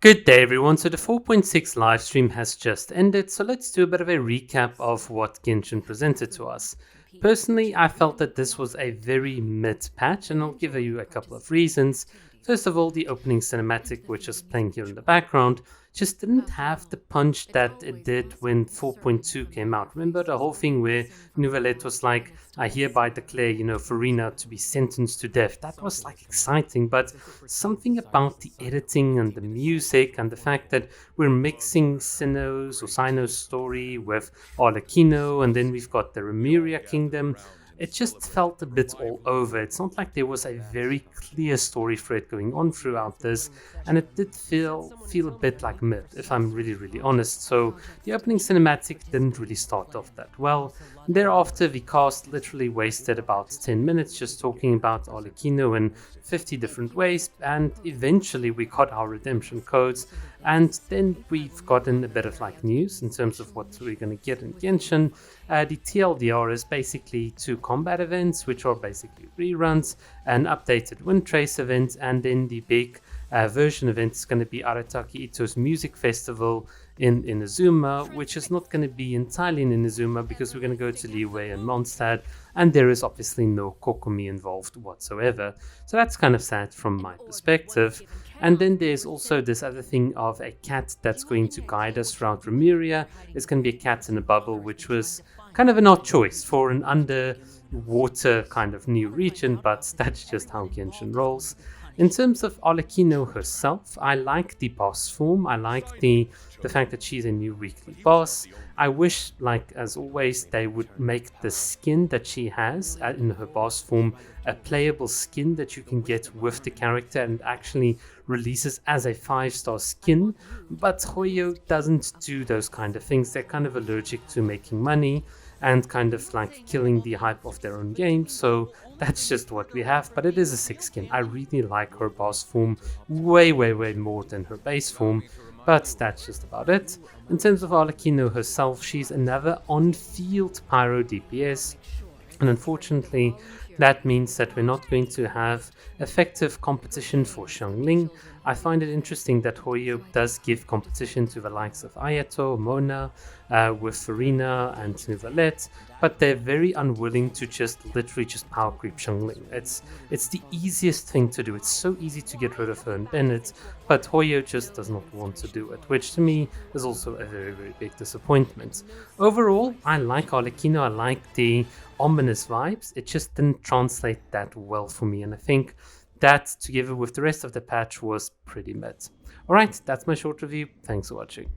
Good day, everyone. So the 4.6 live stream has just ended, so let's do a bit of a recap of what Genshin presented to us. Personally, I felt that this was a very mid patch, and I'll give you a couple of reasons. First of all, the opening cinematic, which is playing here in the background, just didn't have the punch that it did when 4.2 came out. Remember the whole thing where Nouvellette was like, I hereby declare, Farina to be sentenced to death. That was like exciting, but something about the editing and the music and the fact that we're mixing Sino's story with Arlecchino, and then we've got the Remuria Kingdom. It just felt a bit all over. It's not like there was a very clear story thread going on throughout this, and it did feel a bit like mid, if I'm really honest. So the opening cinematic didn't really start off that well. Thereafter, the cast literally wasted about 10 minutes just talking about Arlecchino in 50 different ways, and eventually we got our redemption codes, and then we've gotten a bit of like news in terms of what we're going to get in Genshin. The TLDR is basically 2 combat events, which are basically reruns, an updated Wind Trace event, and then the big version event is going to be Arataki Ito's music festival in Inazuma, which is not going to be entirely in Inazuma because we're going to go to Liyue and Mondstadt, and there is obviously no Kokomi involved whatsoever. So that's kind of sad from my perspective. And then there's also this other thing of a cat that's going to guide us throughout Remuria. It's going to be a cat in a bubble, which was kind of an odd choice for an underwater kind of new region, but that's just how Genshin rolls. In terms of Arlecchino herself, I like the boss form. I like the fact that she's a new weekly boss. I wish, like as always, they would make the skin that she has in her boss form a playable skin that you can get with the character and actually releases as a 5-star skin. But Hoyo doesn't do those kind of things. They're kind of allergic to making money and kind of like killing the hype of their own game, so that's just what we have. But it is a 6 skin. I really like her boss form way more than her base form, but that's just about it. In terms of Arlecchino herself, she's another on-field pyro DPS, and unfortunately that means that we're not going to have effective competition for Xiangling. I find it interesting that Hoyo does give competition to the likes of Ayato, Mona, with Farina and Nouvellette, but they're very unwilling to just literally just power creep Xiangling. It's the easiest thing to do. It's so easy to get rid of her and Bennett, but Hoyo just does not want to do it, which to me is also a very big disappointment. Overall, I like Arlecchino. I like the ominous vibes. It just didn't translate that well for me, and I think that together with the rest of the patch was pretty mid. Alright, that's my short review. Thanks for watching.